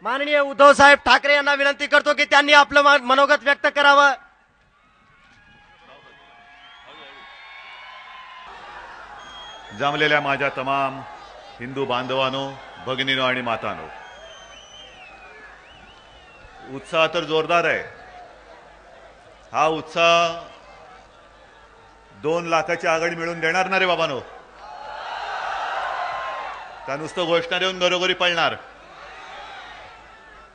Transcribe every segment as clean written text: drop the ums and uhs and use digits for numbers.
माननीय उद्धव साहेब ठाकरे यांना विनंती करतो की त्यांनी आपलं मनोगत व्यक्त करावं। जमलेल्या माझ्या तमाम हिंदू बांधवांनो, भगिनीनो आणि मातांनो, उत्साह तर जोरदार आहे। हा उत्साह 2 लाखाची आघाडी मिळून देणार ना रे बाबांनो? का नुसतं घोषणा देऊन घरोघरी पळणार?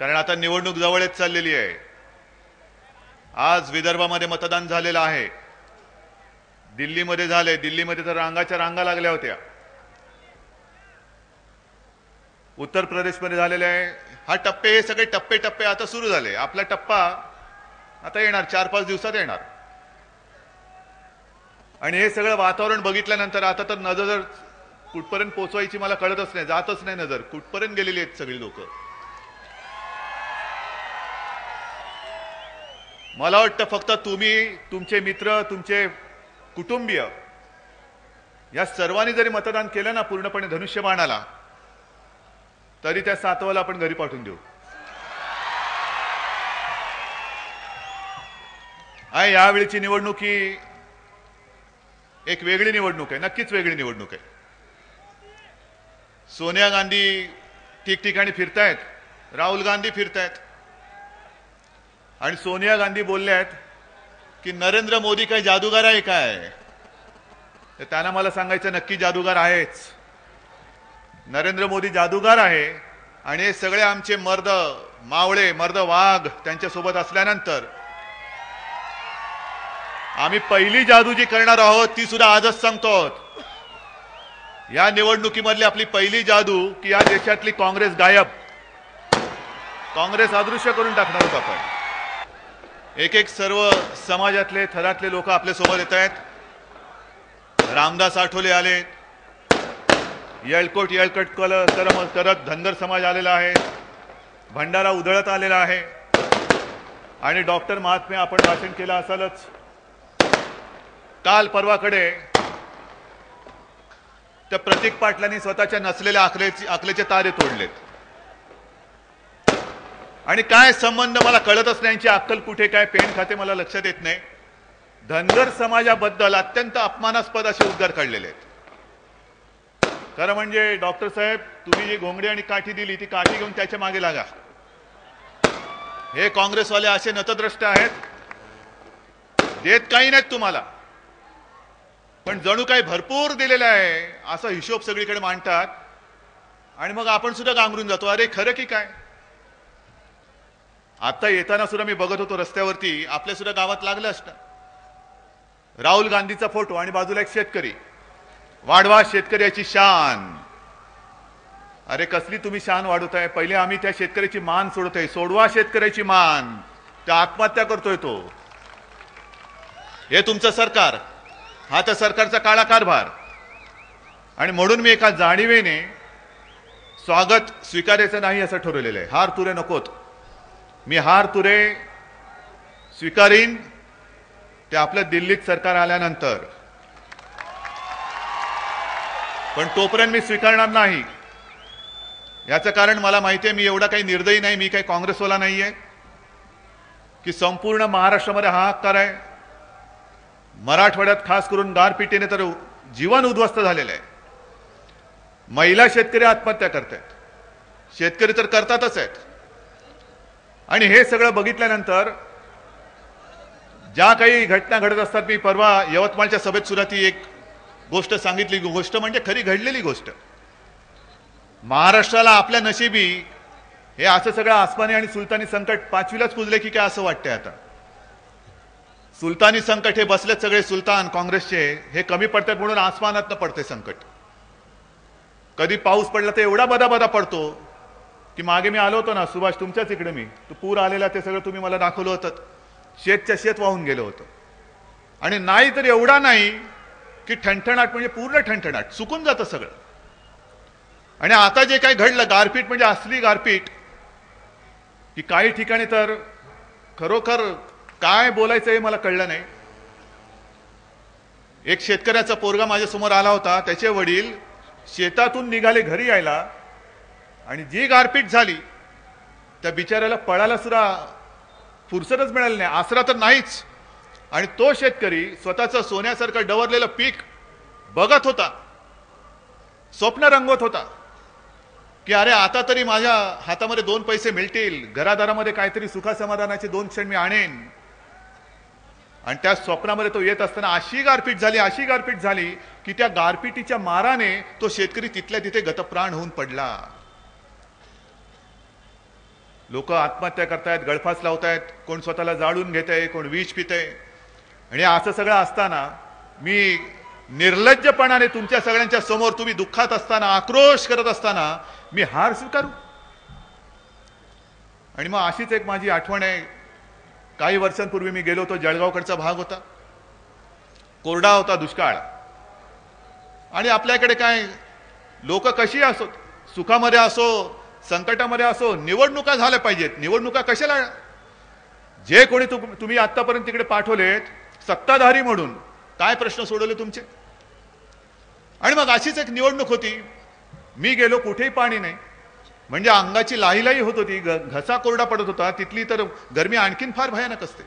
कारण आता निवडणूक जवळच चाललेली आहे। आज विदर्भामध्ये मतदान झालेलं आहे, दिल्लीमध्ये झाले, दिल्लीमध्ये तर रांगाच्या रांगा लागल्या होत्या, उत्तर प्रदेशमध्ये झालेले आहे। हा टप्पे, हे सगळे टप्पे टप्पे आता सुरू झाले। आपला टप्पा आता येणार, 4-5 दिवसात येणार। आणि हे सगळं वातावरण बघितल्यानंतर आता तर नजर कुठपर्यंत पोहोचवायची मला कळतच नाही, जातच नाही नजर, कुठपर्यंत गेलेली आहेत सगळी लोक। मला वाटतं फक्त तुम्ही, तुमचे मित्र, तुमचे कुटुंबीय या सर्वांनी जरी मतदान केलं ना पूर्णपणे धनुष्यबाणाला, तरी त्या 7वाला आपण घरी पाठवून देऊ। आहे यावेळीची निवडणूक ही एक वेगळी निवडणूक आहे, नक्कीच वेगळी निवडणूक आहे। सोनिया गांधी ठिकठिकाणी फिरतायत, राहुल गांधी फिरतायत, आणि सोनिया गांधी बोलल्यात की नरेंद्र मोदी काय जादूगार आहे काय? तर त्यांना मला सांगायचं, नक्की जादूगार आहेच। नरेंद्र मोदी जादूगार आहे, आणि हे सगळे आमचे मर्द मावळे, मर्द वाघ त्यांच्यासोबत असल्यानंतर आम्ही पहिली जादू जी करणार आहोत ती सुद्धा आजच सांगतो। या निवडणुकीमधली आपली पहिली जादू की या देशातली काँग्रेस गायब, काँग्रेस अदृश्य करून टाकणार आहोत आपण। एक एक सर्व समाजातले थरातले लोक आपल्या सोबत येत आहेत। रामदास आठवले आले, येळकोट करत धनगर समाज आलेला आहे, भंडारा उधळत आलेला आहे, आणि डॉक्टर महात्मे आपण भाषण केलं असालच। काल परवाकडे त्या प्रतीक पाटलांनी स्वतःच्या नसलेल्या आकलेचे तारे तोडलेत, आणि काय संबंध मला कळतच नाही, यांची अक्कल कुठे, काय पेन खाते मला लक्षात येत नाही। धनगर समाजाबद्दल अत्यंत अपमानास्पद असे उद्गार काढलेले आहेत। खरं म्हणजे डॉक्टर साहेब, तुम्ही जी घोंगडी आणि काठी दिली ती काठी घेऊन त्याच्या मागे लागा। हे काँग्रेसवाले असे नतद्रष्ट आहेत, देत काही नाहीत तुम्हाला, पण जणू काही भरपूर दिलेलं आहे असा हिशोब सगळीकडे मांडतात, आणि मग आपण सुद्धा गांगरून जातो, अरे खरं की काय? आता येताना सुद्धा मी बघत होतो रस्त्यावरती, आपल्या सुद्धा गावात लागलं असतं राहुल गांधीचा फोटो आणि बाजूला एक शेतकरी, वाढवा शेतकऱ्याची शान। अरे कसली तुम्ही शान वाढवताय? पहिले आम्ही त्या शेतकऱ्याची मान सोडतोय, सोडवा शेतकऱ्याची मान, त्या आत्महत्या करतोय तो। हे तुमचं सरकार, हा तर सरकारचा काळा कारभार, आणि म्हणून मी एका जाणीवेने स्वागत स्वीकारायचं नाही असं ठरवलेलं आहे। हार तुरे नकोत, मी हार तुरे स्वीकारीन ते आपल्या दिल्लीत सरकार आल्यानंतर, पण तोपर्यंत मी स्वीकारणार नाही। याचं कारण मला माहिती आहे, मी एवढा काही निर्दयी नाही, मी काही काँग्रेसवाला नाहीये की संपूर्ण महाराष्ट्रामध्ये हाहाकार आहे। मराठवाड्यात खास करून गारपिटीने तर जीवन उद्ध्वस्त झालेलं आहे। महिला शेतकरी आत्महत्या करतात, शेतकरी तर करतातच आहेत, आणि हे सगळं बघितल्यानंतर ज्या काही घटना घडत असतात, मी परवा यवतमाळच्या सभेत सुद्धा ती एक गोष्ट सांगितली, गोष्ट म्हणजे खरी घडलेली गोष्ट। महाराष्ट्राला आपल्या नशिबी हे असं सगळं आसमानी आणि सुलतानी संकट 5वीलाच पुजले की काय असं वाटतंय आता। सुलतानी संकट हे बसलेत सगळे सुलतान काँग्रेसचे, हे कमी पडतात म्हणून आसमानातनं पडते संकट। कधी पाऊस पडला तर एवढा बदा पडतो की मागे मी आलो होतो ना सुभाष, तुमच्याच इकडे मी, तो पूर आलेला ते सगळं तुम्ही मला दाखवलं होतं, शेतच्या शेत वाहून गेलं होतं। आणि नाही तर एवढा नाही की ठणठणाट, म्हणजे पूर्ण ठणठणाट, सुकून जातं सगळं। आणि आता जे काही घडलं, गारपीट म्हणजे असली गारपीट की काही ठिकाणी तर खरोखर काय बोलायचं हे मला कळलं नाही। एक शेतकऱ्याचा पोरगा माझ्या समोर आला होता, त्याचे वडील शेतातून निघाले घरी यायला, आणि जी गारपीट झाली त्या बिचाऱ्याला पळायला सुद्धा फुरसतच मिळाली नाही, आसरा तर नाहीच. आणि तो शेतकरी स्वतःचं सोन्यासारखं डवरलेलं पीक बघत होता, स्वप्न रंगवत होता की अरे आता तरी माझ्या हातामध्ये 2 पैसे मिळतील, घरादारामध्ये काहीतरी सुखासमाधानाचे 2 क्षण मी आणेन. आणि त्या स्वप्नामध्ये तो येत असताना अशी गारपीट झाली की त्या गारपिटीच्या माराने तो शेतकरी तिथल्या तिथे गतप्राण होऊन पडला. लोक आत्महत्या करतायत, गळफास लावतायत, कोण स्वतःला जाळून घेतंय, कोण विष पितंय. आणि असं सगळं असताना मी निर्लज्जपणाने तुमच्या सगळ्यांच्या समोर, तुम्ही दुःखात असताना, आक्रोश करत असताना मी हार स्वीकारू. आणि मग अशीच एक माझी आठवण आहे. काही वर्षांपूर्वी मी गेलो होतो, जळगावकडचा भाग होता, कोरडा होता, दुष्काळ. आणि आपल्याकडे काय लोक कशी असो, सुखामध्ये असो संकटामध्ये असो, निवडणुका झाल्या पाहिजेत. निवडणुका कशाला? जे कोणी तुम्ही आतापर्यंत तिकडे पाठवलेत सत्ताधारी म्हणून, काय प्रश्न सोडवले तुमचे? आणि मग अशीच एक निवडणूक होती. मी गेलो, कुठेही पाणी नाही, म्हणजे अंगाची लाहीलाही होत होती, घसा कोरडा पडत होता. तिथली तर गरमी आणखीन फार भयानक असते.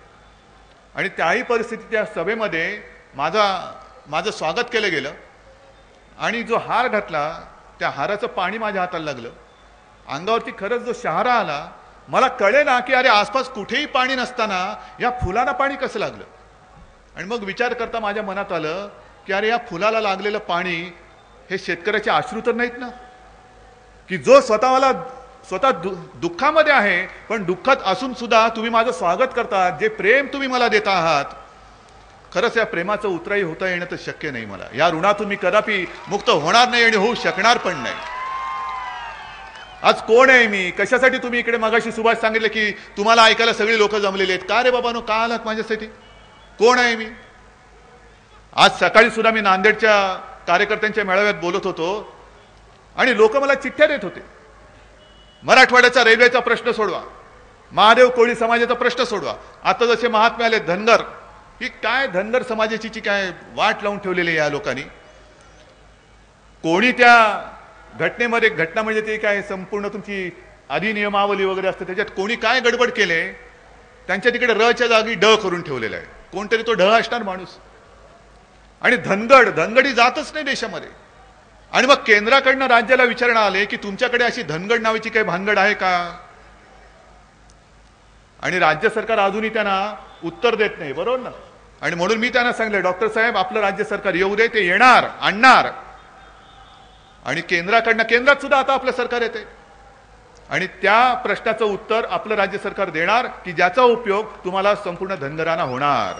आणि त्याही परिस्थितीत त्या सभेमध्ये माझं स्वागत केलं गेलं. आणि जो हार घातला त्या हाराचं पाणी माझ्या हाताला लागलं. अंगावरती खरंच जो शहारा आला, मला कळे ना की अरे आसपास कुठेही पाणी नसताना या फुलांना पाणी कसं लागलं. आणि मग विचार करता माझ्या मनात आलं की अरे या फुलाला लागलेलं पाणी हे शेतकऱ्याचे अश्रू तर नाहीत ना, की जो स्वतः दुःखामध्ये आहे, पण दुःखात असून सुद्धा तुम्ही माझं स्वागत करता, जे प्रेम तुम्ही मला देता आहात, खरंच या प्रेमाचं उतराई होता येणं तर शक्य नाही. मला या ऋणातून मी कदापि मुक्त होणार नाही आणि होऊ शकणार पण नाही. आज कोण आहे मी, कशासाठी तुम्ही इकडे मगाशी सुभाष सांगितलं की तुम्हाला ऐकायला सगळी लोक जमलेली आहेत. का रे बाबांनो, का आलात माझ्यासाठी? कोण आहे मी? आज सकाळी सुद्धा मी नांदेडच्या कार्यकर्त्यांच्या मेळाव्यात बोलत होतो आणि लोक मला चिठ्ठ्या देत होते. मराठवाड्याचा रेल्वेचा प्रश्न सोडवा, महादेव कोळी समाजाचा प्रश्न सोडवा. आता जसे महात्मे आले धनगर, ही काय धनगर समाजाची काय वाट लावून ठेवलेली या लोकांनी. कोणी त्या घटनेमध्ये, घटना म्हणजे ते काय संपूर्ण तुमची अधिनियमावली वगैरे असते, त्याच्यात कोणी काय गडबड केले, त्यांच्या तिकडे रच्या जागी ड करून ठेवलेला आहे. कोणतरी तो ढ असणार माणूस. आणि धनगडी जातच नाही देशामध्ये. आणि मग केंद्राकडनं राज्याला विचारणा आले की तुमच्याकडे अशी धनगड नावाची काही भानगड आहे का? आणि राज्य सरकार अजूनही त्यांना उत्तर देत नाही, बरोबर ना. आणि म्हणून मी त्यांना सांगितलं, डॉक्टर साहेब आपलं राज्य सरकार येऊ दे, ते येणार, आणणार. आणि केंद्रात सुद्धा आता आपलं सरकार येते आणि त्या प्रश्नाचं उत्तर आपलं राज्य सरकार देणार की ज्याचा उपयोग तुम्हाला संपूर्ण धनगरांना होणार.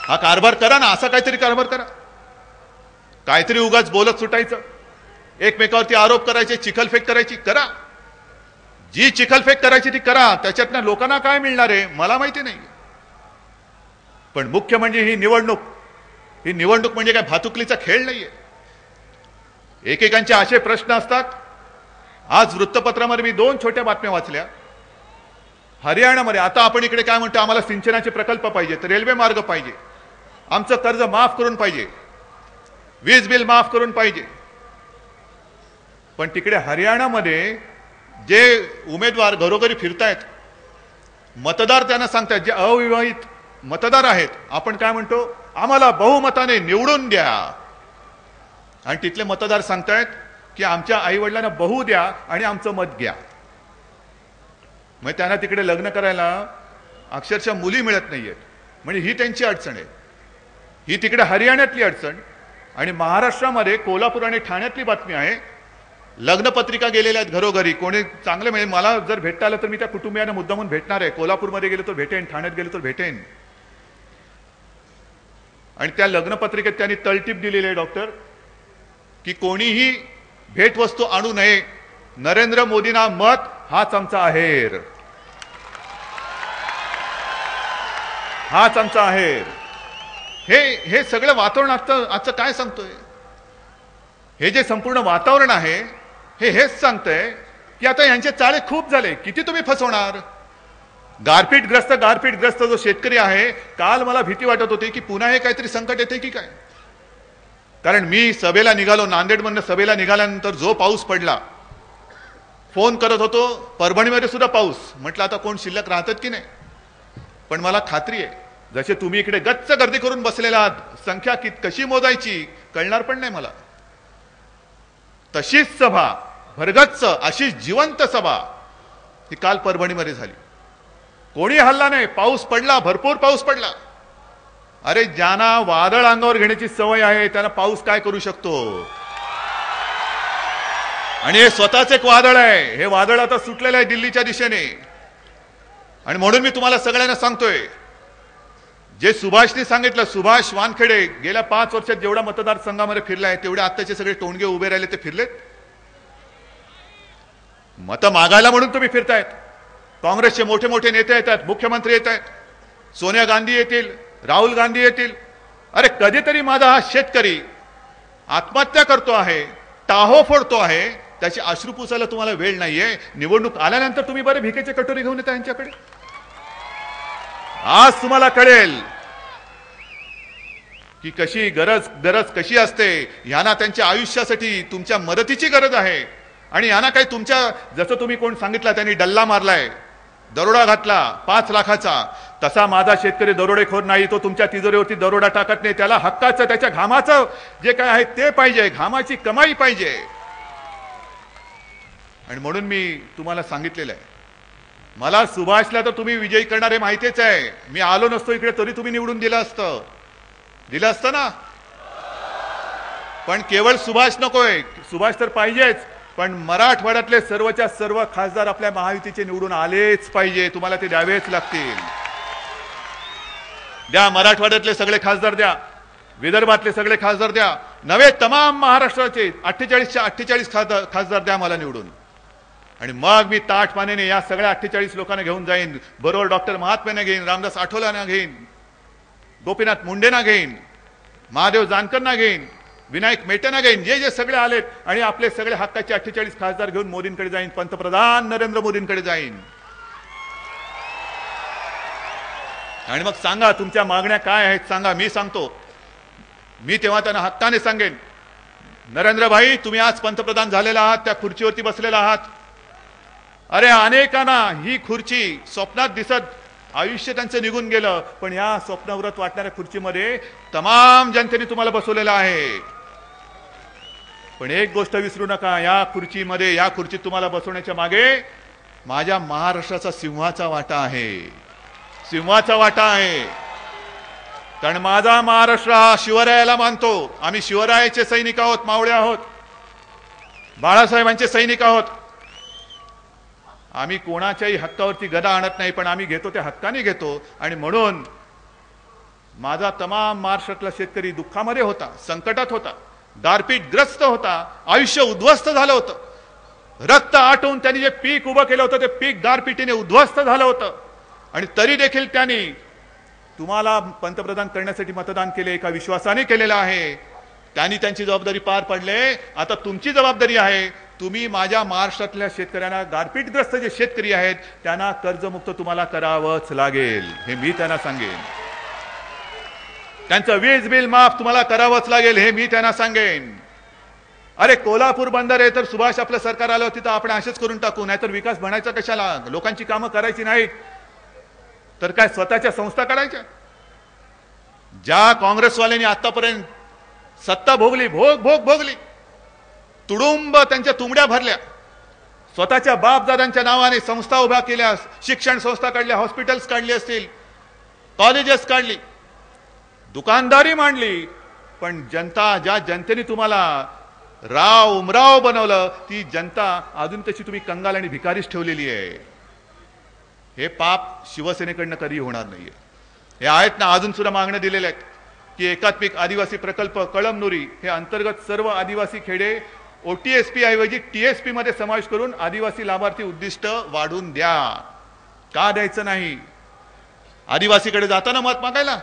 हा कारभार करा ना, असा काहीतरी कारभार करा. काहीतरी उगाच बोलत सुटायचं, एकमेकावरती आरोप करायचे, चिखलफेक करायची, करा. जी चिखलफेक करायची ती करा. त्याच्यातनं लोकांना काय मिळणार आहे मला माहिती नाही. पण मुख्य म्हणजे ही निवडणूक म्हणजे काय भातुकलीचा खेळ नाहीये. एकेकांचे असे प्रश्न असतात. आज वृत्तपत्रामध्ये मी 2 छोट्या बातम्या वाचल्या. हरियाणामध्ये आता आपण इकडे काय म्हणतो, आम्हाला सिंचनाचे प्रकल्प पाहिजेत, रेल्वे मार्ग पाहिजे, आमचं कर्ज माफ करून पाहिजे, वीज बिल माफ करून पाहिजे. पण तिकडे हरियाणामध्ये जे उमेदवार घरोघरी फिरतायत, मतदार त्यांना सांगतात, जे अविवाहित मतदार आहेत, आपण काय म्हणतो, आम्हाला बहुमताने निवडून द्या. आणि तिथले मतदार सांगतायत की आमच्या आई वडिलांना बहु द्या आणि आमचं मत घ्या. मग त्यांना तिकडे लग्न करायला अक्षरशः मुली मिळत नाहीयेत. म्हणजे ही त्यांची अडचण आहे. ही तिकडे हरियाणातली अडचण. आणि महाराष्ट्रामध्ये कोल्हापूर आणि ठाण्यातली बातमी आहे, लग्नपत्रिका गेलेल्या आहेत घरोघरी. कोणी चांगले म्हणजे मला जर भेटता आलं तर मी त्या कुटुंबियांना मुद्दामून भेटणार आहे. कोल्हापूरमध्ये गेलो तर भेटेन, ठाण्यात गेलो तर भेटेन. आणि त्या लग्नपत्रिकेत त्यांनी तळटीप दिलेली आहे डॉक्टर, की कोणीही भेटवस्तू आणू नये, नरेंद्र मोदींना मत, हाच आमचा आहेर, हाच आमचा आहेर. हे सगळं वातावरण आजचं काय सांगतोय? हे जे संपूर्ण वातावरण आहे हेच सांगतंय की आता यांचे चाळे खूप झाले. किती तुम्ही फसवणार? गारपीटग्रस्त जो शेतकरी आहे, काल मला भीती वाटत होती की पुन्हा हे काहीतरी संकट येते की काय. कारण मी सभेला निघालो, नांदेडमधनं सभेला निघाल्यानंतर जो पाऊस पडला, फोन करत होतो, परभणीमध्ये सुद्धा पाऊस. म्हटलं आता कोण शिल्लक राहतात की नाही. पण मला खात्री आहे, जसे तुम्ही इकडे गच्च गर्दी करून बसलेला आहात, संख्या कशी मोजायची कळणार पण नाही मला. तशीच सभा, भरगच्च अशी जिवंत सभा ही काल परभणीमध्ये झाली. कोणी हल्ला नाही, पाऊस पडला, भरपूर पाऊस पडला. अरे ज्यांना वादळ अंगावर घेण्याची सवय आहे त्यांना पाऊस काय करू शकतो. आणि हे स्वतःच एक वादळ आहे. हे वादळ आता सुटलेलं आहे दिल्लीच्या दिशेने. आणि म्हणून मी तुम्हाला सगळ्यांना सांगतोय, जे सुभाषने सांगितलं, सुभाष वानखेडे गेल्या 5 वर्षात जेवढा मतदारसंघामध्ये फिरलाय तेवढे आत्ताचे सगळे टोणगे उभे राहिले ते फिरलेत. मत मागायला म्हणून तुम्ही फिरतायत. काँग्रेसचे मोठे मोठे नेते येतात, मुख्यमंत्री येत आहेत, सोनिया गांधी येतील, राहुल गांधी येतील. अरे कधीतरी माझा हा शेतकरी आत्महत्या करतो आहे, टाहो फोडतो आहे, त्याची अश्रू पुसायला तुम्हाला वेळ नाहीये. निवडणूक आल्यानंतर तुम्ही बरे भिकेचे कटोरी घेऊन येता यांच्याकडे. आज तुम्हाला कळेल की कशी गरज कशी असते. यांना त्यांच्या आयुष्यासाठी तुमच्या मदतीची गरज आहे. आणि यांना काही तुमच्या, जसं तुम्ही कोण सांगितलं त्यांनी डल्ला मारलाय, दरोडा घातला 5 लाखाचा, तसा माझा शेतकरी दरोडेखोर नाही. तो तुमच्या तिजोरीवरती दरोडा टाकत नाही. त्याला हक्काचं, त्याच्या घामाचं जे काय आहे ते पाहिजे, घामाची कमाई पाहिजे. आणि म्हणून मी तुम्हाला सांगितलेलं आहे, मला सुभाषला तर तुम्ही विजयी करणारे माहितीच आहे. मी आलो नसतो इकडे तरी तुम्ही निवडून दिलं असतं ना. पण केवळ सुभाष नकोय, सुभाष तर पाहिजेच, पण मराठवाड्यातले सर्वच्या सर्व खासदार आपल्या महायुतीचे निवडून आलेच पाहिजे. तुम्हाला ते द्यावेच लागतील. द्या, मराठवाड्यातले सगळे खासदार द्या, विदर्भातले सगळे खासदार द्या, नवे तमाम महाराष्ट्राचे 48च्या 48 खासदार द्या मला निवडून. आणि मग मी ताठमानेने या सगळ्या 48 लोकांना घेऊन जाईन. बरोबर डॉक्टर महात्मेंना घेईन, रामदास आठवलेंना घेईन, गोपीनाथ मुंडेंना घेईन, महादेव जानकरना घेईन, विनायक मेटेंना घेईन, जे जे सगळे आलेत. आणि आपले सगळे हक्काचे 48 खासदार घेऊन मोदींकडे जाईन, पंतप्रधान नरेंद्र मोदींकडे जाईन. आणि मग सांगा तुमच्या मागण्या काय आहेत सांगा. मी सांगतो. मी तेव्हा त्यांना हक्काने सांगेन, नरेंद्र भाई तुम्ही आज पंतप्रधान झालेला आहात, त्या खुर्चीवरती बसलेला आहात. अरे अनेकांना ही खुर्ची स्वप्नात दिसत आयुष्य त्यांचं निघून गेलं, पण या स्वप्नव्रत वाटणाऱ्या खुर्चीमध्ये तमाम जनतेने तुम्हाला बसवलेलं आहे. पण एक गोष्ट विसरू नका, या खुर्चीत तुम्हाला बसवण्याच्या मागे माझ्या महाराष्ट्राचा सिंहाचा वाटा आहे. सिंहाचा वाटा आहे. कारण माझा महाराष्ट्र हा शिवरायाला मानतो. आम्ही शिवरायाचे सैनिक आहोत, मावळे आहोत, बाळासाहेबांचे सैनिक आहोत. आम्ही कोणाच्याही हक्कावरती गदा आणत नाही, पण आम्ही घेतो ते हक्काने घेतो. आणि म्हणून माझा तमाम महाराष्ट्रातला शेतकरी दुःखामध्ये होता, संकटात होता, गारपीटग्रस्त होता, आयुष्य उद्ध्वस्त झालं होतं. रक्त आटवून त्यांनी जे पीक उभं केलं होतं ते पीक गारपिटीने उद्ध्वस्त झालं होतं. आणि तरी देखील त्यांनी तुम्हाला पंतप्रधान करण्यासाठी मतदान केले, एका विश्वासाने केलेलं आहे. त्यांनी त्यांची जबाबदारी पार पाडले. आता तुमची जबाबदारी आहे, तुम्ही माझ्या महाराष्ट्रातल्या शेतकऱ्यांना, गारपीटग्रस्त जे शेतकरी आहेत त्यांना कर्जमुक्त तुम्हाला करावंच लागेल. हे मी त्यांना सांगेन. त्यांचं वीज बिल माफ तुम्हाला करावंच लागेल, हे मी त्यांना सांगेन. अरे कोल्हापूर बंदर आहे तर सुभाष आपलं सरकार आलं होतं तर आपण असेच करून टाकू, नाहीतर विकास बनायचा कशाला. लोकांची कामं करायची नाहीत तर काय स्वतःच्या संस्था काढायच्या. ज्या काँग्रेसवाल्यांनी आतापर्यंत सत्ता भोगली, भोगली, तुडुंब त्यांच्या तुंबड्या भरल्या, स्वतःच्या बापदादांच्या नावाने संस्था उभ्या केल्या, शिक्षण संस्था काढल्या, हॉस्पिटल्स काढली असतील, कॉलेजेस काढली, दुकानदारी मांडली. पण जनता, ज्या जनतेने तुम्हाला उमराव बनवलं, ती जनता अजून तशी तुम्ही कंगाल आणि भिकारीच ठेवलेली आहे. हे पाप शिवसेनेकडनं कधी होणार नाहीये. हे आहेत ना, अजून सुद्धा मागण्या दिलेल्या आहेत की एकात्मिक आदिवासी प्रकल्प कळमनुरी हे अंतर्गत सर्व आदिवासी खेडे OTSP ऐवजी TSP मध्ये समावेश करून आदिवासी लाभार्थी उद्दिष्ट वाढून द्या. का द्यायचं नाही? आदिवासीकडे जाताना मत मागायला,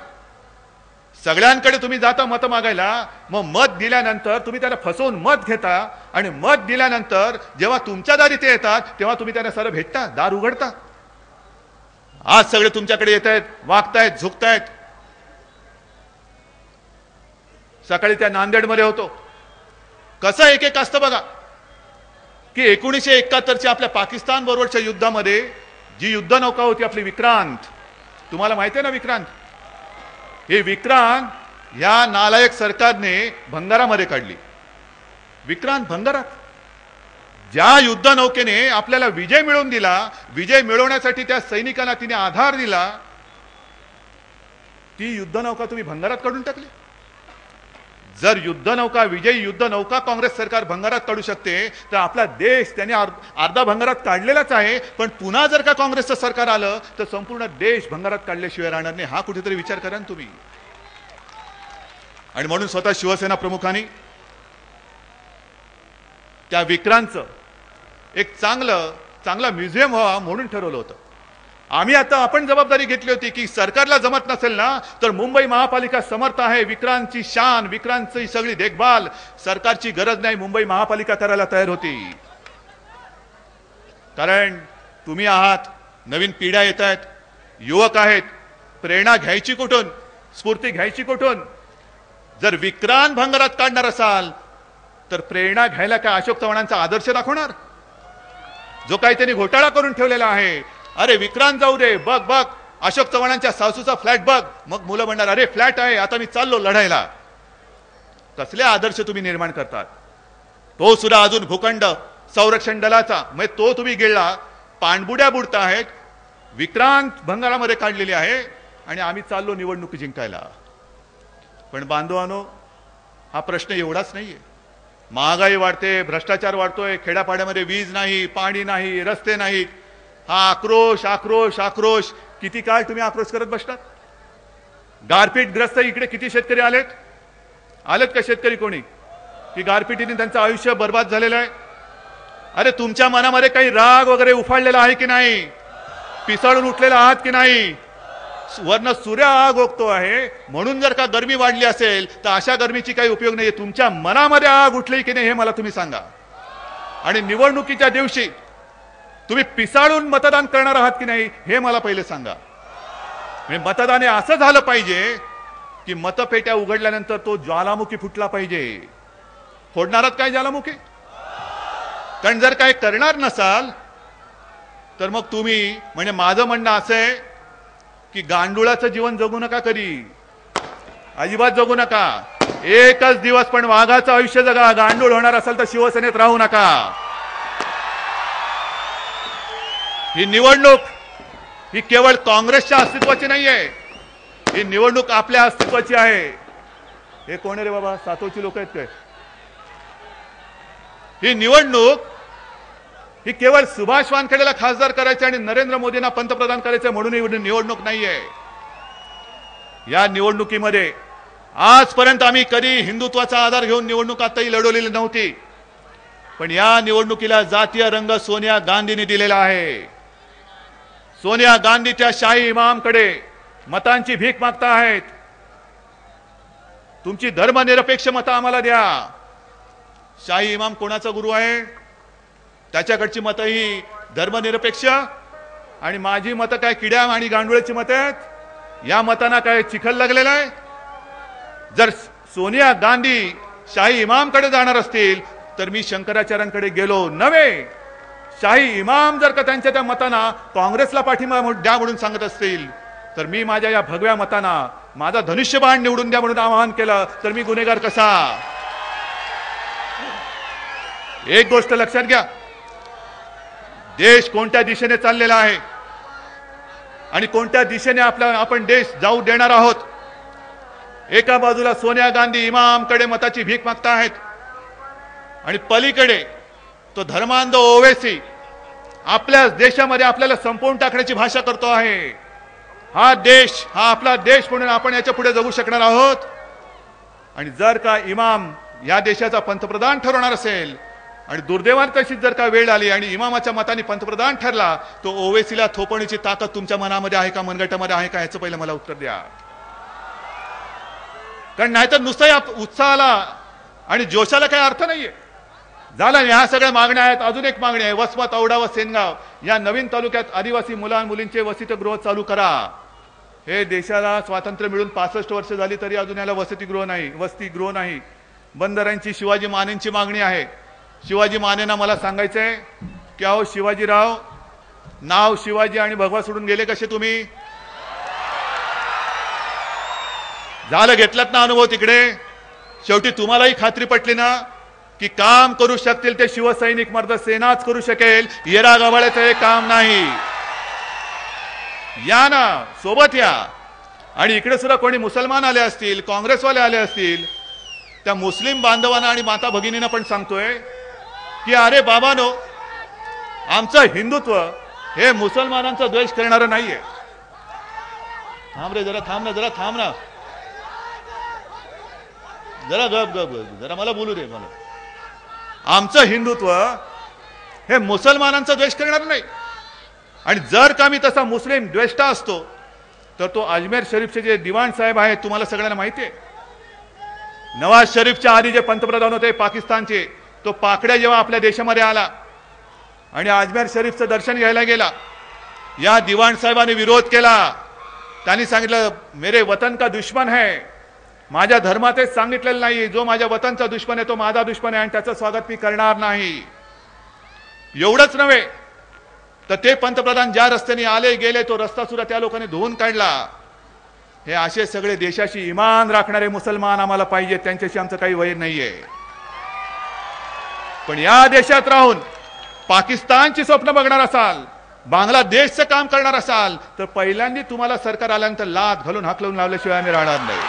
सगळ्यांकडे तुम्ही जाता मत मागायला, मग मत दिल्यानंतर तुम्ही त्यांना फसवून मत घेता. आणि मत दिल्यानंतर जेव्हा तुमच्या दारी ते येतात तेव्हा तुम्ही त्यांना सारं भेटता, दार उघडता. आज सगळे तुमच्याकडे येत आहेत, वागतायत, झुकतायत. सकाळी त्या नांदेडमध्ये होतो, कसं एक एक असतं बघा. की 1971च्या आपल्या पाकिस्तान बरोबरच्या युद्धामध्ये जी युद्धनौका होती आपली विक्रांत, तुम्हाला माहिती आहे ना विक्रांत, हे विक्रांत या नालायक सरकारने भंगारामध्ये काढली. विक्रांत भंगारात. ज्या युद्धनौकेने आपल्याला विजय मिळवून दिला, विजय मिळवण्यासाठी त्या सैनिकांना तिने आधार दिला, ती युद्धनौका तुम्ही भंगारात काढून टाकली. जर युद्धनौका, विजयी युद्धनौका काँग्रेस सरकार भंगारात काढू शकते, तर आपला देश त्याने अर्धा भंगारात काढलेलाच आहे. पण पुन्हा जर का काँग्रेसचं सरकार आलं तर संपूर्ण देश भंगारात काढल्याशिवाय राहणार नाही. हा कुठेतरी विचार करा ना तुम्ही. आणि म्हणून स्वतः शिवसेना प्रमुखांनी त्या विक्रांतचं एक चांगला म्युझियम व्हावा म्हणून ठरवलं होतं. आपण जबाबदारी घेतली होती की सरकारला जमत नसेल ना तर मुंबई महापालिका समर्थ आहे. विक्रांतची शान, विक्रांतची सगळी देखभाल सरकारची गरज नाही, मुंबई महापालिका करायला तयार होती. कारण तुम्ही आहात, नवीन पिढ्या येत आहेत, युवक आहेत, प्रेरणा घ्यायची कुठून, स्फूर्ती घ्यायची कुठून? जर विक्रांत भंगारात काढणार असाल तर प्रेरणा घ्यायला काय अशोक चव्हाणांचा आदर्श दाखवणार, जो काही त्यांनी घोटाळा करून ठेवलेला आहे? अरे विक्रांत जाऊ दे, बघ बघ अशोक चव्हाणांच्या सासूचा फ्लॅट बघ. मग मुलं म्हणणार अरे फ्लॅट आहे, आता मी चाललो लढायला. कसले आदर्श तुम्ही निर्माण करतात? तो सुद्धा अजून भूखंड संरक्षण दलाचा, मग तो तुम्ही गिळला. पाणबुड्या बुडता आहेत, विक्रांत भंगारामध्ये काढलेली आहे आणि आम्ही चाललो निवडणूक जिंकायला. पण बांधवांनो, हा प्रश्न एवढाच नाहीये. महागाई वाढते, भ्रष्टाचार वाढतोय, खेड्यापाड्यामध्ये वीज नाही, पाणी नाही, रस्ते नाहीत. हा आक्रोश आक्रोश आक्रोश किती काळ तुम्ही आक्रोश करत बसतात? गारपीटग्रस्त इकडे किती शेतकरी आलेत का शेतकरी कोणी की गारपीटीने त्यांचं आयुष्य बर्बाद झालेलं आहे? अरे तुमच्या मनामध्ये काही राग वगैरे उफाळलेला आहे की नाही? पिसाळून उठलेला आहात की नाही? वरनं सूर्य आग ओकतो आहे म्हणून जर का गरमी वाढली असेल तर अशा गरमीची काही उपयोग नाहीये. तुमच्या मनामध्ये आग उठली की नाही हे मला तुम्ही सांगा. आणि निवडणुकीच्या दिवशी तुम्ही पिसाळून मतदान करणार आहात की नाही हे मला पहिले सांगा. मतदान हे असं झालं पाहिजे की मतपेट्या उघडल्यानंतर तो ज्वालामुखी फुटला पाहिजे. फोडणारात काय ज्वालामुखी? कारण जर काय करणार नसाल तर मग तुम्ही, म्हणजे माझं म्हणणं असं आहे की गांडुळाचं जीवन जगू नका, कधी अजिबात जगू नका. एकच दिवस पण वाघाचं आयुष्य जगा. गांडूळ होणार असेल तर शिवसेनेत राहू नका. ही निवडणूक ही केवळ काँग्रेसच्या अस्तित्वाची नाहीये, ही निवडणूक आपल्या अस्तित्वाची आहे. हे कोण रे बाबा, सातोची लोक आहेत काय? ही निवडणूक ही केवळ सुभाष वानखेडेला खासदार करायचे आणि नरेंद्र मोदींना पंतप्रधान करायचे म्हणून ही निवडणूक नाहीये. या निवडणुकीमध्ये आजपर्यंत आम्ही कधी हिंदुत्वाचा आधार घेऊन निवडणूक आताही लढवलेली नव्हती. पण या निवडणुकीला जातीय रंग सोनिया गांधींनी दिलेला आहे. सोनिया गांधी त्या शाही इमामकडे मतांची भीक मागता आहेत. तुमची धर्मनिरपेक्ष मतं आम्हाला द्या. शाही इमाम कोणाचा गुरु आहे? त्याच्याकडची मतं ही धर्मनिरपेक्ष, आणि माझी मतं काय किड्या आणि गांडुळाची मतं आहेत? या मतांना काय चिखल लागलेला आहे? जर सोनिया गांधी शाही इमामकडे जाणार असतील तर मी शंकराचार्यांकडे गेलो नव्हे. शाही इमाम जर का त्यांच्या त्या मतांना काँग्रेसला पाठिंबा द्या म्हणून सांगत असतील तर मी माझ्या या भगव्या मतांना माझा धनुष्यबाण निवडून द्या म्हणून आवाहन केलं तर मी गुन्हेगार कसा? एक गोष्ट लक्षात घ्या, देश कोणत्या दिशेने चाललेला आहे आणि कोणत्या दिशेने आपण देश जाऊ देणार आहोत. एका बाजूला सोनिया गांधी इमामकडे मताची भीक मागता आहेत आणि पलीकडे तो धर्मांध ओवेसी आपल्या देशामध्ये आपल्याला संपवून टाकण्याची भाषा करतो आहे. हा देश हा आपला देश म्हणून आपण याच्या पुढे जगू शकणार आहोत. आणि जर का इमाम या देशाचा पंतप्रधान ठरवणार असेल आणि दुर्दैवाने तशीच जर का वेळ आली आणि इमामाच्या मताने पंतप्रधान ठरला, तो ओवेसीला थोपवण्याची ताकद तुमच्या मनामध्ये आहे का, मनगटामध्ये आहे का, याचं पहिलं मला उत्तर द्या. कारण नाहीतर नुसतं या उत्साहाला आणि जोशाला काही अर्थ नाहीये. झालं, ह्या सगळ्या मागण्या आहेत. अजून एक मागणी आहे, वसमत, औढा व सेनगाव या नवीन तालुक्यात आदिवासी मुलांमुलींचे वसतिगृह चालू करा. हे देशाला स्वातंत्र्य मिळून 65 वर्ष झाली तरी अजून याला वसतिगृह नाही. बंदरांची, शिवाजी महाराजांची मागणी आहे. शिवाजी मानेंना मला सांगायचंय की अहो शिवाजीराव, नाव शिवाजी आणि भगवा सोडून गेले कसे तुम्ही? झालं, घेतलात ना अनुभव तिकडे? शेवटी तुम्हालाही खात्री पटली ना की काम करू शकतील ते शिवसैनिक मर्द सेनाच करू शकेल, येरा गव्हाळ्याचं हे काम नाही. या ना, सोबत या. आणि इकडे सुद्धा कोणी मुसलमान आले असतील, काँग्रेसवाले आले असतील, त्या मुस्लिम बांधवांना आणि माता भगिनींना पण सांगतोय की अरे बाबानो, आमचं हिंदुत्व हे मुसलमानांचा द्वेष करणारं नाहीये. थांब रे, जरा थांब ना, जरा थांब ना, जरा गप गप गप, जरा मला बोलू दे. मला आमचं हिंदुत्व हे मुसलमानांचा द्वेष करणार नाही. आणि जर का मी तसा मुस्लिम द्वेष्टा असतो तर तो अजमेर शरीफचे जे दिवाण साहेब आहेत, तुम्हाला सगळ्यांना माहिती आहे, नवाज शरीफच्या आधी जे पंतप्रधान होते पाकिस्तानचे, तो पाकड्या जेव्हा आपल्या देशामध्ये आला आणि अजमेर शरीफचं दर्शन घ्यायला गेला, या दिवाण साहेबांनी विरोध केला. त्यांनी सांगितलं मेरे वतन का दुश्मन है. माझ्या धर्मातच सांगितलेलं नाही, जो माझ्या वतनचा दुश्मन आहे तो माझा दुश्मन आहे आणि त्याचं स्वागत मी करणार नाही. एवढंच नव्हे तर ते पंतप्रधान ज्या रस्त्याने आले गेले, तो रस्ता सुद्धा त्या लोकांनी धुवून काढला. हे असे सगळे देशाशी इमान राखणारे मुसलमान आम्हाला पाहिजे, त्यांच्याशी आमचं काही वैर नाहीये. पण या देशात राहून पाकिस्तानची स्वप्न बघणार असाल, बांगलादेशचं काम करणार असाल, तर पहिल्यांदा तुम्हाला सरकार आल्यानंतर लाथ घालून हाकलून लावल्याशिवाय आम्ही राहणार नाही.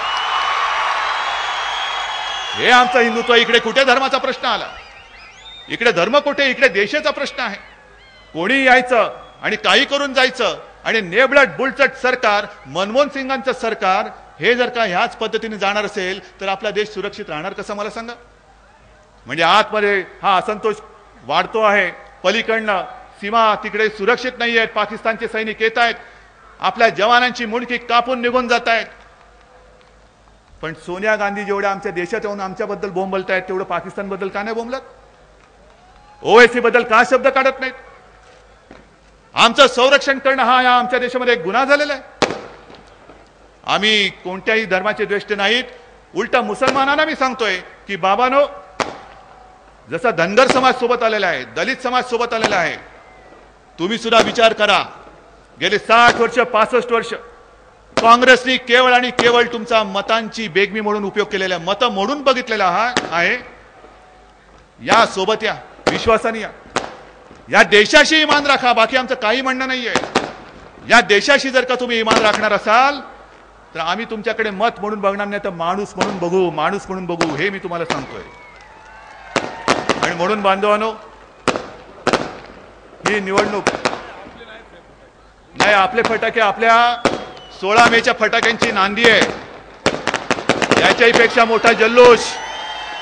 हे आमचं हिंदुत्व. इकडे कुठे धर्माचा प्रश्न आला? इकडे धर्म कुठे? इकडे देशाचा प्रश्न आहे. कोणी यायचं आणि काही करून जायचं आणि नेबलट बुलचट सरकार, मनमोहन सिंगांचं सरकार, हे जर का ह्याच पद्धतीने जाणार असेल तर आपला देश सुरक्षित राहणार कसं मला सांगा? म्हणजे आतमध्ये हा असंतोष वाढतो आहे, पलीकडनं सीमा तिकडे सुरक्षित नाही आहेत, पाकिस्तानचे सैनिक येत आहेत, आपल्या जवानांची मुंडकी कापून निघून जात आहेत. पण सोनिया गांधी जेवढ्या आमच्या देशात येऊन आमच्याबद्दल बोंबलत आहेत, तेवढं पाकिस्तानबद्दल का नाही बोंबलत? ओवैसी बद्दल का शब्द काढत नाहीत? आमचं संरक्षण करणं हा या आमच्या देशामध्ये एक गुन्हा झालेला आहे. आम्ही कोणत्याही धर्माचे द्वेष्ट नाहीत. उलटा मुसलमानांना मी सांगतोय की बाबानो, जसा धनगर समाज सोबत आलेला आहे, दलित समाज सोबत आलेला आहे, तुम्ही सुद्धा विचार करा. गेले 60 वर्ष 65 वर्ष काँग्रेसने केवळ आणि केवळ तुमचा मतांची बेगमी म्हणून उपयोग केलेला, मतं मोडून बघितलेला हा आहे. या सोबत या, विश्वासाने या देशाशी इमान राखा. बाकी आमचं काही म्हणणं नाहीये. या देशाशी जर का तुम्ही इमान राखणार असाल तर आम्ही तुमच्याकडे मत म्हणून बघणार नाही, तर माणूस म्हणून बघू, माणूस म्हणून बघू, हे मी तुम्हाला सांगतोय. आणि म्हणून बांधवांनो, ही निवडणूक नाही, आपले फटाके आपल्या 16 मेच्या फटाक्यांची नांदी आहे. याच्याही पेक्षा मोठा जल्लोष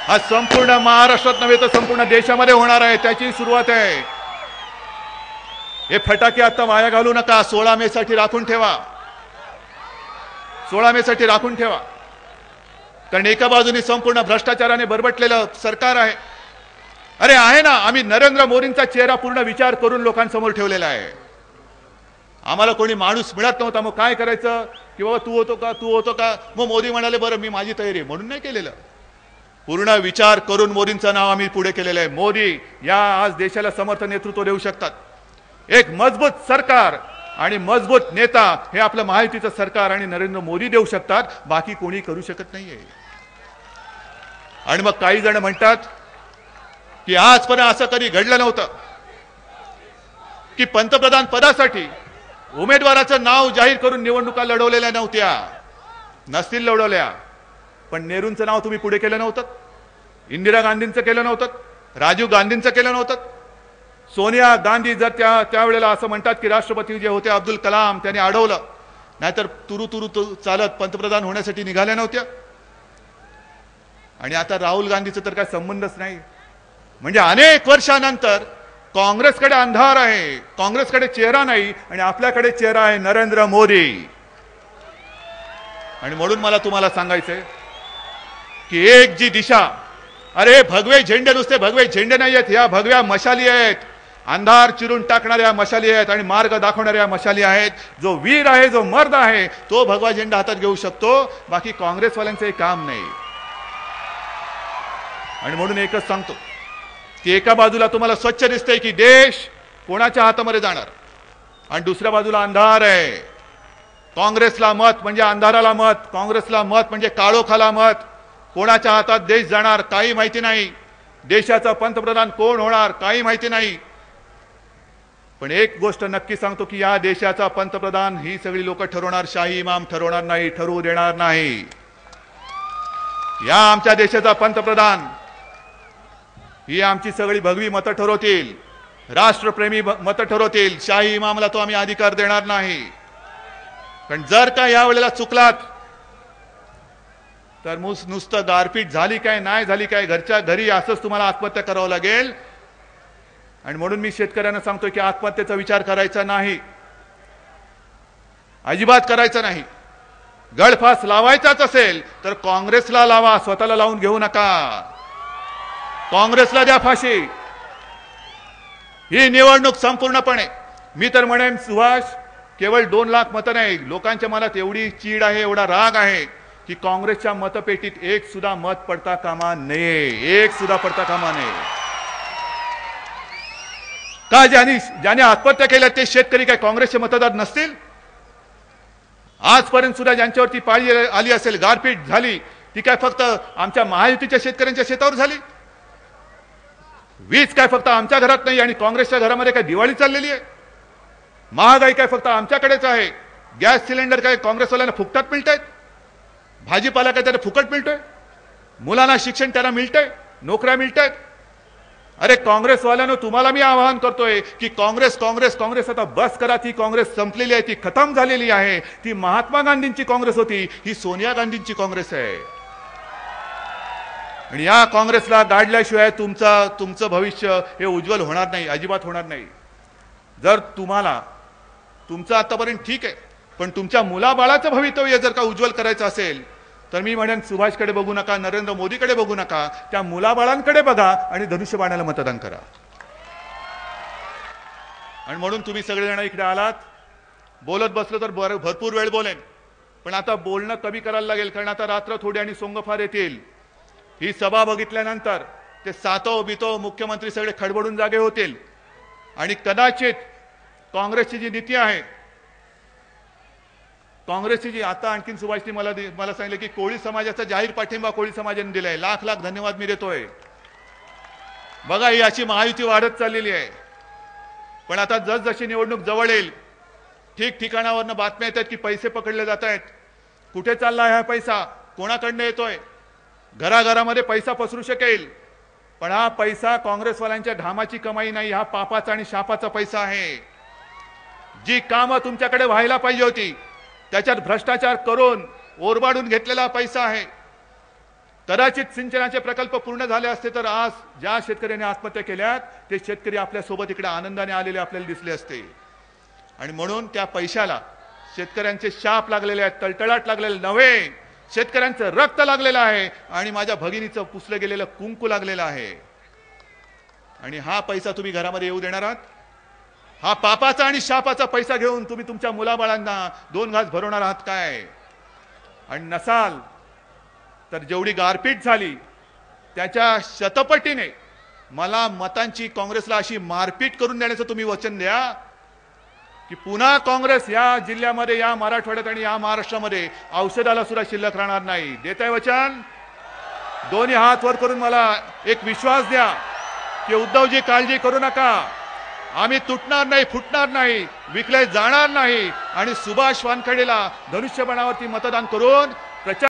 हा संपूर्ण महाराष्ट्रात नव्हे तर संपूर्ण देशामध्ये होणार आहे. त्याची सुरुवात आहे. हे फटाके आता वाया घालू नका. 16 मे साठी राखून ठेवा. 16 मे साठी राखून ठेवा. कारण एका बाजूने संपूर्ण भ्रष्टाचाराने बरबटलेलं सरकार आहे. अरे आहे ना, आम्ही नरेंद्र मोदींचा चेहरा पूर्ण विचार करून लोकांसमोर ठेवलेला आहे. आम्हाला कोणी माणूस मिळत नव्हता, मग काय करायचं की बाबा तू होतो का, तू होतो का? मग मोदी म्हणाले बरं मी माझी तयारी आहे, म्हणून नाही केलेलं. पूर्ण विचार करून मोदींचं नाव आम्ही पुढे केलेलं आहे. मोदी या आज देशाला समर्थ नेतृत्व देऊ शकतात. एक मजबूत सरकार आणि मजबूत नेता हे आपलं महायुतीचं सरकार आणि नरेंद्र मोदी देऊ शकतात, बाकी कोणी करू शकत नाहीये. आणि मग काही जण म्हणतात की आजपर्यंत असं कधी घडलं नव्हतं की पंतप्रधान पदासाठी उमेदवाराचं नाव जाहीर करून निवडणुका लढवलेल्या नव्हत्या. नसतील लढवल्या, पण नेहरूंचं नाव तुम्ही पुढे केलं नव्हतं, इंदिरा गांधींचं केलं नव्हतं, राजीव गांधींचं केलं नव्हतं. सोनिया गांधी जर त्यावेळेला असं म्हणतात की राष्ट्रपती जे होते अब्दुल कलाम त्यांनी अडवलं, नाहीतर तुरु तुरु चालत पंतप्रधान होण्यासाठी निघाल्या नव्हत्या. आणि आता राहुल गांधीचं तर काय संबंधच नाही. म्हणजे अनेक वर्षानंतर काँग्रेसकडे अंधार आहे, काँग्रेसकडे चेहरा नाही आणि आपल्याकडे चेहरा आहे नरेंद्र मोदी. आणि म्हणून मला तुम्हाला सांगायचंय की एक जी दिशा, अरे भगवे झेंडे नुसते भगवे झेंडे नाही आहेत, या भगव्या मशाली आहेत, अंधार चिरून टाकणाऱ्या मशाली आहेत आणि मार्ग दाखवणाऱ्या मशाली आहेत. जो वीर आहे, जो मर्द आहे, तो भगवा झेंडा हातात घेऊ शकतो, बाकी काँग्रेसवाल्यांचं हे काम नाही. आणि म्हणून एकच सांगतो की एका बाजूला तुम्हाला स्वच्छ दिसतंय की देश कोणाच्या हातामध्ये जाणार आणि दुसऱ्या बाजूला अंधार आहे. काँग्रेसला मत म्हणजे अंधाराला मत, काँग्रेसला मत म्हणजे काळोखाला मत. कोणाच्या हातात देश जाणार काही माहिती नाही, देशाचा पंतप्रधान कोण होणार काही माहिती नाही. पण एक गोष्ट नक्की सांगतो की या देशाचा पंतप्रधान ही सगळी लोक ठरवणार, शाही इमाम ठरवणार नाही, ठरवू देणार नाही. या आमच्या देशाचा पंतप्रधान ही आमची सगळी भगवी मतं ठरवतील, राष्ट्रप्रेमी मतं ठरवतील. शाही इमामला तो आम्ही अधिकार देणार नाही. पण जर का या वेळेला चुकलात तर नुसतं गारपीट झाली काय नाही झाली काय, घरच्या घरी असंच तुम्हाला आत्महत्या करावं लागेल. आणि म्हणून मी शेतकऱ्यांना सांगतोय की आत्महत्येचा विचार करायचा नाही, अजिबात करायचा नाही. गळफास लावायचाच असेल तर काँग्रेसला लावा, स्वतःला लावून घेऊ नका. काँग्रेसला द्या फाशी. ही निवडणूक संपूर्णपणे मी तर म्हणेन सुभाष, केवळ 2 लाख मतं नाही, लोकांच्या मनात एवढी चीड आहे, एवढा राग आहे की काँग्रेसच्या मतपेटीत एक सुद्धा मत पडता कामा नये, एक सुद्धा पडता कामा नये. का ज्याने आत्महत्या केल्या ते शेतकरी काय काँग्रेसचे मतदार नसतील? आजपर्यंत सुद्धा ज्यांच्यावरती पाळी आली असेल, गारपीट झाली, ती काय फक्त आमच्या महायुतीच्या शेतकऱ्यांच्या शेतावर झाली? वीज काय फक्त आमच्या घरात नाही आणि काँग्रेसच्या घरामध्ये काय दिवाळी चाललेली आहे? महागाई काय फक्त आमच्याकडेच आहे? गॅस सिलेंडर काय काँग्रेसवाल्यांना फुकटात मिळतायत? भाजीपाला काय त्यांना फुकट मिळतोय? मुलांना शिक्षण त्यांना मिळतंय, नोकऱ्या मिळतायत? अरे काँग्रेसवाल्यांनो, तुम्हाला मी आवाहन करतोय की काँग्रेस काँग्रेस काँग्रेस आता बस करा. ती काँग्रेस संपलेली आहे, ती खतम झालेली आहे. ती महात्मा गांधींची काँग्रेस होती, ही सोनिया गांधींची काँग्रेस आहे. आणि या काँग्रेसला गाडल्याशिवाय तुमचं भविष्य हे उज्ज्वल होणार नाही, अजिबात होणार नाही. जर तुम्हाला तुमचं आतापर्यंत ठीक आहे, पण तुमच्या मुलाबाळाचं भवितव्य जर का उज्ज्वल करायचं असेल तर मी म्हणेन सुभाषकडे बघू नका, नरेंद्र मोदीकडे बघू नका, त्या मुलाबाळांकडे बघा आणि धनुष्यबाणाला मतदान करा. आणि म्हणून तुम्ही सगळेजण इकडे आलात. बोलत बसलो तर भरपूर वेळ बोलेन, पण आता बोलणं कमी करायला लागेल, कारण आता रात्र थोडी आणि सोंग फार येतील. ही सभा बघितल्यानंतर ते सातो बितो मुख्यमंत्री सगळे खडबडून जागे होतील आणि कदाचित काँग्रेसची जी नीती आहे, काँग्रेसची जी आता आणखीन सुभाषनी मला सांगितलं की कोळी समाजाचा जाहीर पाठिंबा कोळी समाजाने दिलाय. लाख लाख धन्यवाद मी देतोय. बघा ही अशी महायुती वाढत चाललेली आहे. पण आता जसजशी निवडणूक जवळ येईल ठिकठिकाणावरनं बातम्या येतात की पैसे पकडले जात आहेत. कुठे चाललाय हा पैसा, कोणाकडनं येतोय? घराघरामध्ये पैसा पसरू शकेल, पण हा पैसा काँग्रेसवाल्यांच्या घामाची कमाई नाही, हा पापाचा आणि शापाचा पैसा आहे. जी कामं तुमच्याकडे व्हायला पाहिजे होती त्याच्यात भ्रष्टाचार करून ओरबाडून घेतलेला पैसा आहे. कदाचित सिंचनाचे प्रकल्प पूर्ण झाले असते तर आज ज्या शेतकऱ्यांनी आत्महत्या केल्यात ते शेतकरी आपल्यासोबत इकडे आनंदाने आलेले आपल्याला दिसले असते. आणि म्हणून त्या पैशाला शेतकऱ्यांचे शाप लागलेले आहेत, तळतळाट लागलेले नव्हे, शेतकऱ्यांचं रक्त लागलेलं आहे आणि माझ्या भगिनीचं पुसलं गेलेलं कुंकू लागलेलं आहे. आणि हा पैसा तुम्ही घरामध्ये येऊ देणार आहात? हा पापाचा आणि शापाचा पैसा घेऊन तुम्ही तुमच्या मुलाबाळांना 2 घास भरवणार आहात काय? आणि नसाल तर जेवढी गारपीट झाली त्याच्या शतपटीने मला मतांची काँग्रेसला अशी मारपीट करून देण्याचं तुम्ही वचन द्या की पुन्हा काँग्रेस या जिल्ह्यामध्ये, या मराठवाड्यात आणि या महाराष्ट्रामध्ये औषधाला सुद्धा शिल्लक राहणार नाही. देताय वचन? दोन्ही हात वर करून मला एक विश्वास द्या की उद्धवजी काळजी करू नका, आम्ही तुटणार नाही, फुटणार नाही, विकले जाणार नाही आणि सुभाष वानखेडेला धनुष्यबाणावरती मतदान करून प्रचार